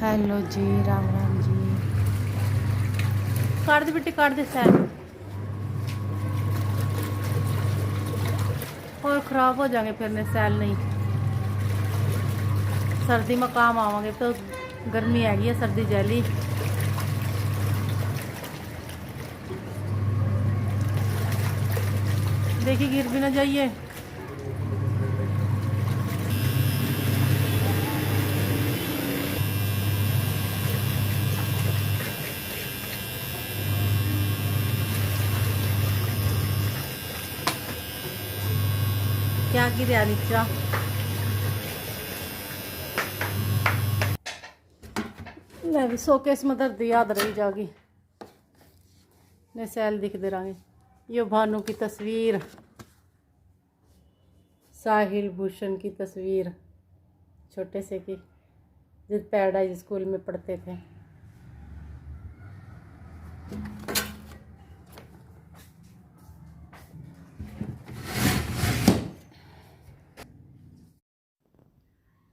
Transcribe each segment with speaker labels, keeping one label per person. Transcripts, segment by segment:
Speaker 1: Hello जी, राम राम जी। काट दे बेटी, काट दे सैर और ख़राब हो जाएंगे फिर ने सैल नहीं। सर्दी में काम आवांगे तो गर्मी हैगी है, सर्दी जैली। देखिए गिर भी ना जाइए। क्या गिरा नीचा। मैं भी शोकेस में धरती याद रही जागी ने सैल दिखते रहेंगे। ये भानु की तस्वीर, साहिल भूषण की तस्वीर, छोटे से की जिस पैराडाइज स्कूल में पढ़ते थे।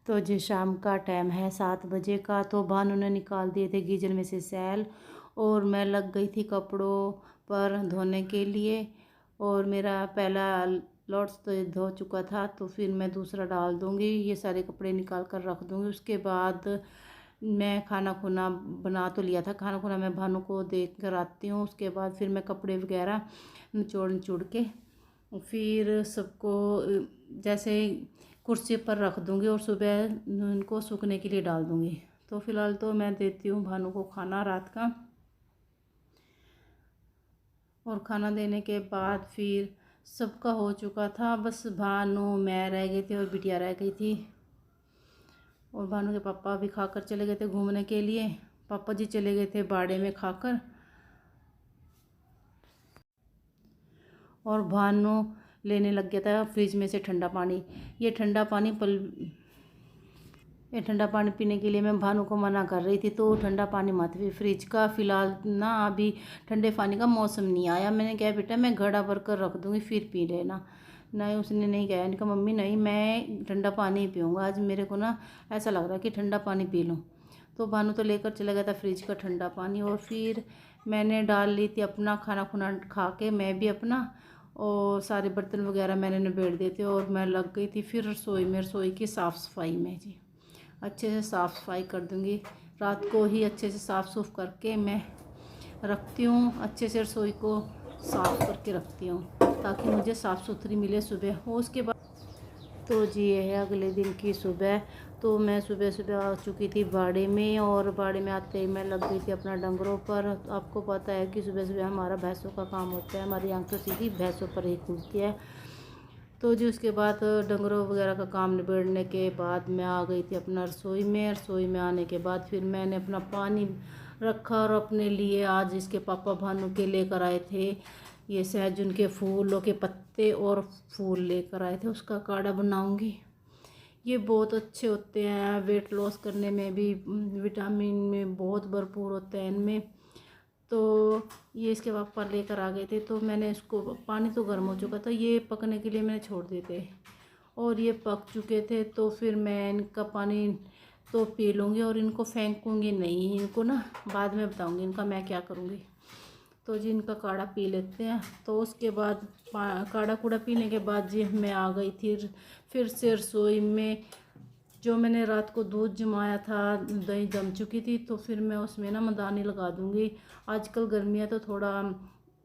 Speaker 1: तो जी शाम का टाइम है 7 बजे का। तो भानु ने निकाल दिए थे गीजर में से सैल और मैं लग गई थी कपड़ों पर धोने के लिए। और मेरा पहला लॉट्स तो धो चुका था, तो फिर मैं दूसरा डाल दूँगी। ये सारे कपड़े निकाल कर रख दूँगी। उसके बाद मैं खाना खुना बना तो लिया था, खाना खुना मैं भानु को देख कर आती हूँ। उसके बाद फिर मैं कपड़े वगैरह निचोड़ के फिर सबको जैसे कुर्सी पर रख दूँगी और सुबह उनको सूखने के लिए डाल दूँगी। तो फिलहाल तो मैं देती हूँ भानु को खाना रात का। और खाना देने के बाद फिर सबका हो चुका था, बस भानु मैं रह गई थी और बिटिया रह गई थी। और भानु के पापा भी खाकर चले गए थे घूमने के लिए। पापा जी चले गए थे बाड़े में खाकर। और भानु लेने लग गया था फ्रिज में से ठंडा पानी। ये ठंडा पानी पीने के लिए मैं भानु को मना कर रही थी, तो ठंडा पानी मत पी फ्रिज का। फ़िलहाल ना अभी ठंडे पानी का मौसम नहीं आया। मैंने कहा बेटा मैं घड़ा भर कर रख दूँगी फिर पी लेना। नहीं, उसने नहीं कहा। इनका मम्मी नहीं, मैं ठंडा पानी ही पीऊँगा आज, मेरे को ना ऐसा लग रहा है कि ठंडा पानी पी लूँ। तो भानु तो लेकर चला गया था फ्रिज का ठंडा पानी। और फिर मैंने डाल ली थी अपना खाना खुना खा के, मैं भी अपना, और सारे बर्तन वगैरह मैंने निबेड़ दिए थे। और मैं लग गई थी फिर रसोई की साफ़ सफाई में जी। अच्छे से साफ़ सफाई कर दूँगी। रात को ही अच्छे से साफ़ सूफ करके मैं रखती हूँ। अच्छे से रसोई को साफ़ करके रखती हूँ ताकि मुझे साफ़ सुथरी मिले सुबह हो। उसके बाद तो जी ये है अगले दिन की सुबह। तो मैं सुबह सुबह आ चुकी थी बाड़े में, और बाड़े में आते ही मैं लग गई थी अपना डंगरों पर। आपको पता है कि सुबह सुबह हमारा भैंसों का काम होता है, हमारी आँख तो सीधी भैंसों पर ही खुलती है। तो जी उसके बाद डंगरों वगैरह का काम निबेड़ने के बाद मैं आ गई थी अपना रसोई में। रसोई में आने के बाद फिर मैंने अपना पानी रखा और अपने लिए आज इसके पापा भानु के लेकर आए थे ये सहजन के फूलों के पत्ते और फूल लेकर आए थे, उसका काढ़ा बनाऊंगी। ये बहुत अच्छे होते हैं, वेट लॉस करने में भी, विटामिन में बहुत भरपूर होते हैं इनमें। तो ये इसके पापा लेकर आ गए थे। तो मैंने इसको, पानी तो गर्म हो चुका था, ये पकने के लिए मैंने छोड़ दिए थे और ये पक चुके थे। तो फिर मैं इनका पानी तो पी लूँगी और इनको फेंकूँगी नहीं, इनको ना बाद में बताऊँगी इनका मैं क्या करूँगी। तो जी इनका काढ़ा पी लेते हैं। तो उसके बाद काढ़ा कूड़ा पीने के बाद जी मैं आ गई थी फिर से रसोई में। जो मैंने रात को दूध जमाया था, दही जम चुकी थी, तो फिर मैं उसमें ना मदानी लगा दूँगी। आजकल गर्मियाँ तो थोड़ा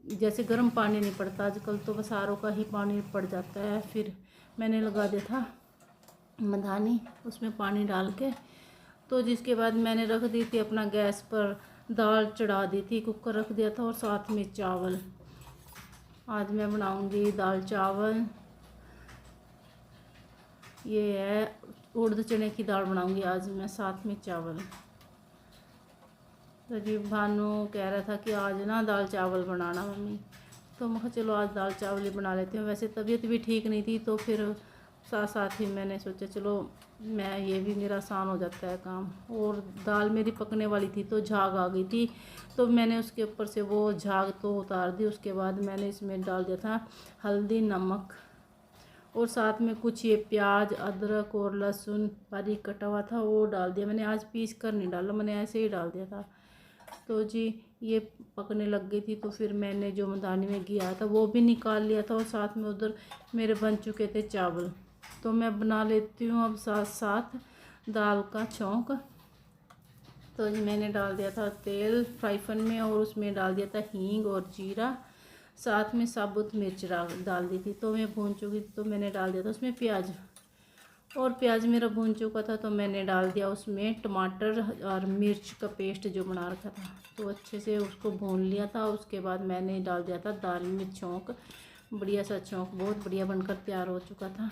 Speaker 1: जैसे गर्म पानी नहीं पड़ता आजकल, तो बस आर ओ का ही पानी पड़ जाता है। फिर मैंने लगा दिया था मदानी उसमें पानी डाल के। तो जिसके बाद मैंने रख दी थी अपना गैस पर, दाल चढ़ा दी थी, कुकर रख दिया था और साथ में चावल। आज मैं बनाऊंगी दाल चावल। ये है उड़द चने की दाल बनाऊंगी आज मैं, साथ में चावल। तो जी भानु कह रहा था कि आज ना दाल चावल बनाना मम्मी, तो मैं कहा चलो आज दाल चावल ही बना लेती हूँ। वैसे तबीयत भी ठीक नहीं थी, तो फिर साथ साथ ही मैंने सोचा चलो मैं, ये भी मेरा आसान हो जाता है काम। और दाल मेरी पकने वाली थी तो झाग आ गई थी, तो मैंने उसके ऊपर से वो झाग तो उतार दी। उसके बाद मैंने इसमें डाल दिया था हल्दी नमक और साथ में कुछ ये प्याज, अदरक और लहसुन बारीक कटा हुआ था वो डाल दिया मैंने। आज पीस कर नहीं डाला, मैंने ऐसे ही डाल दिया था। तो जी ये पकने लग गई थी, तो फिर मैंने जो मदानी में किया था वो भी निकाल लिया था, और साथ में उधर मेरे बन चुके थे चावल। तो मैं बना लेती हूँ अब साथ साथ दाल का छौंक। तो जी मैंने डाल दिया था तेल फ्राई पैन में, और उसमें डाल दिया था हींग और जीरा, साथ में साबुत मिर्च डाल दी थी। तो मैं भून चुकी थी, तो मैंने डाल दिया था उसमें प्याज, और प्याज मेरा भून चुका था तो मैंने डाल दिया उसमें टमाटर और मिर्च का पेस्ट जो बना रखा था। तो अच्छे से उसको भून लिया था। उसके बाद मैंने डाल दिया था दाल में छौंक। बढ़िया सा छौंक बहुत बढ़िया बनकर तैयार हो चुका था।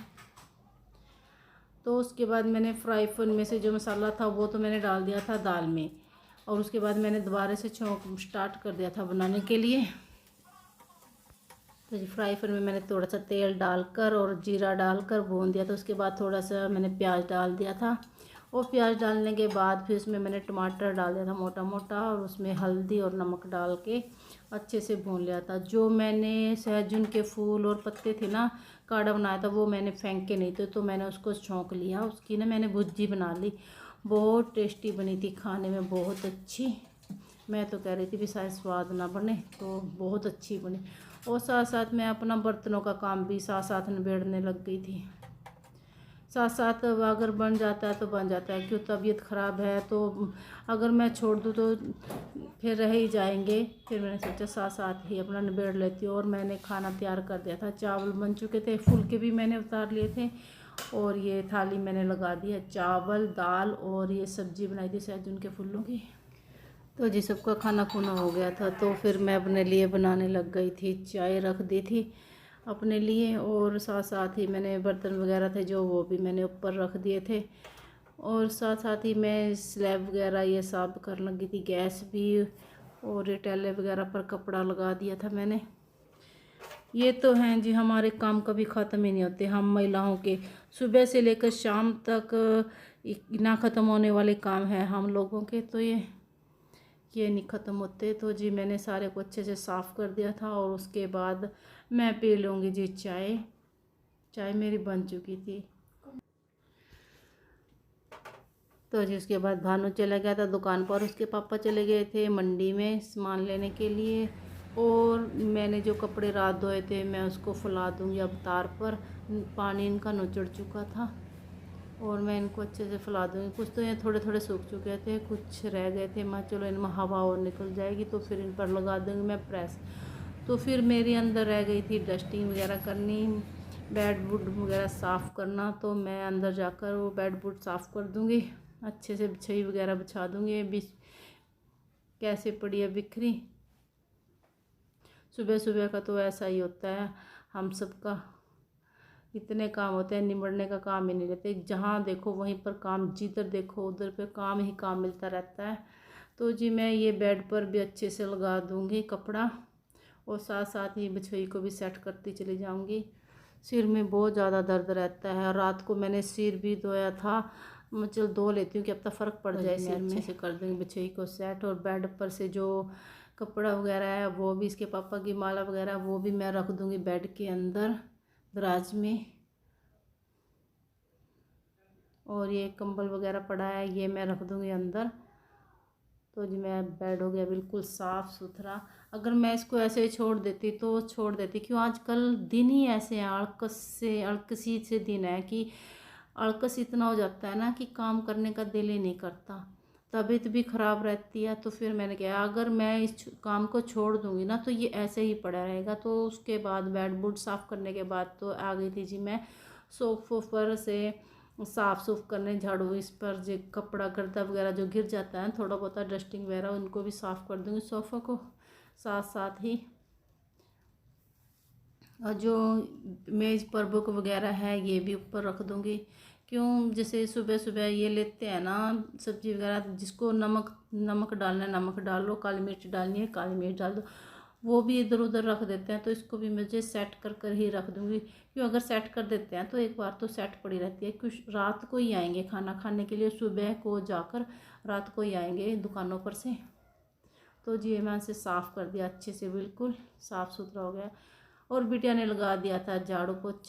Speaker 1: तो उसके बाद मैंने फ्राई पैन में से जो मसाला था वो तो मैंने डाल दिया था दाल में, और उसके बाद मैंने दोबारा से छौंक स्टार्ट कर दिया था बनाने के लिए। तो जी फ्राई पैन में मैंने थोड़ा सा तेल डालकर और जीरा डालकर भून दिया था। उसके बाद थोड़ा सा मैंने प्याज डाल दिया था, और प्याज डालने के बाद फिर उसमें मैंने टमाटर डाल दिया था मोटा मोटा, और उसमें हल्दी और नमक डाल के अच्छे से भून लिया था। जो मैंने सहजन के फूल और पत्ते थे ना काढ़ा बनाया था, वो मैंने फेंक के नहीं थे, तो मैंने उसको छौंक लिया। उसकी ना मैंने भुर्जी बना ली, बहुत टेस्टी बनी थी, खाने में बहुत अच्छी। मैं तो कह रही थी भी शायद स्वाद ना बने, तो बहुत अच्छी बनी। और साथ साथ मैं अपना बर्तनों का काम भी साथ साथ निबेड़ने लग गई थी। साथ साथ अगर बन जाता है तो बन जाता है, क्यों तबीयत ख़राब है तो अगर मैं छोड़ दूँ तो फिर रह ही जाएंगे। फिर मैंने सोचा साथ साथ ही अपना निबेड़ लेती हूँ। और मैंने खाना तैयार कर दिया था, चावल बन चुके थे, फुलके भी मैंने उतार लिए थे, और ये थाली मैंने लगा दी है, चावल दाल और ये सब्ज़ी बनाई थी सहजन के फूलों की। तो जी सबका खाना खुना हो गया था, तो फिर मैं अपने लिए बनाने लग गई थी। चाय रख दी थी अपने लिए, और साथ साथ ही मैंने बर्तन वगैरह थे जो वो भी मैंने ऊपर रख दिए थे, और साथ साथ ही मैं स्लैब वगैरह ये साफ कर लगी थी, गैस भी, और ये टैले वगैरह पर कपड़ा लगा दिया था मैंने। ये तो हैं जी हमारे काम कभी ख़त्म ही नहीं होते, हम महिलाओं के सुबह से लेकर शाम तक ना ख़त्म होने वाले काम हैं हम लोगों के, तो ये नहीं ख़त्म होते। तो जी मैंने सारे को अच्छे से साफ़ कर दिया था, और उसके बाद मैं पी लूँगी जी चाय। चाय मेरी बन चुकी थी। तो जी उसके बाद भानु चला गया था दुकान पर, उसके पापा चले गए थे मंडी में सामान लेने के लिए, और मैंने जो कपड़े रात धोए थे मैं उसको फुला दूँगी अब तार पर। पानी इनका नुचड़ चुका था, और मैं इनको अच्छे से फुला दूँगी। कुछ तो ये थोड़े थोड़े सूख चुके थे, कुछ रह गए थे। मैं चलो इनमें हवा और निकल जाएगी तो फिर इन पर लगा दूँगी मैं प्रेस। तो फिर मेरी अंदर रह गई थी डस्टिंग वगैरह करनी, बेड वुड वगैरह साफ़ करना, तो मैं अंदर जाकर वो बेड वुड साफ़ कर दूँगी, अच्छे से बिछाई वगैरह बिछा दूँगी। कैसे पड़ी है बिखरी। सुबह सुबह का तो ऐसा ही होता है हम सबका, इतने काम होते हैं, निबड़ने का काम ही नहीं रहते। जहाँ देखो वहीं पर काम, जिधर देखो उधर पे काम ही काम मिलता रहता है। तो जी मैं ये बेड पर भी अच्छे से लगा दूँगी कपड़ा, और साथ साथ ही बिछोई को भी सेट करती चली जाऊँगी। सिर में बहुत ज़्यादा दर्द रहता है, और रात को मैंने सिर भी धोया था। मैं चल धो लेती हूँ कि अब तक फ़र्क पड़ जाए सिर में। अच्छे से कर दूँगी बिछोई को सेट, और बेड पर से जो कपड़ा वगैरह है वो भी, इसके पापा की माला वगैरह वो भी मैं रख दूँगी बेड के अंदर दराज में। और ये कंबल वगैरह पड़ा है ये मैं रख दूँगी अंदर। तो जी मैं बेड हो गया बिल्कुल साफ़ सुथरा। अगर मैं इसको ऐसे ही छोड़ देती क्यों, आजकल दिन ही ऐसे हैं, अड़कसी से दिन है कि अड़कस इतना हो जाता है ना कि काम करने का दिल ही नहीं करता, तबीयत भी ख़राब रहती है। तो फिर मैंने कहा अगर मैं इस काम को छोड़ दूँगी ना तो ये ऐसे ही पड़ा रहेगा। तो उसके बाद बेड बुड साफ़ करने के बाद तो आ गई थी जी मैं सोफ़ों पर से साफ़ सूफ करने, झाड़ू इस पर जो कपड़ा गर्दा वगैरह जो गिर जाता है थोड़ा बहुत डस्टिंग वगैरह उनको भी साफ़ कर दूँगी सोफ़ा को साथ साथ ही। और जो मेज़ पर बुक वगैरह है ये भी ऊपर रख दूँगी। क्यों, जैसे सुबह सुबह ये लेते हैं ना सब्ज़ी वगैरह, जिसको नमक डालना है नमक डाल लो, काली मिर्च डालनी है काली मिर्च डाल दो, वो भी इधर उधर रख देते हैं। तो इसको भी मुझे सेट कर ही रख दूँगी। क्यों, अगर सेट कर देते हैं तो एक बार तो सेट पड़ी रहती है। कुछ रात को ही आएंगे खाना खाने के लिए, सुबह को जाकर रात को ही आएंगे दुकानों पर से। तो जी मैं इसे साफ़ कर दिया अच्छे से, बिल्कुल साफ़ सुथरा हो गया। और बिटिया ने लगा दिया था झाड़ू पोछा।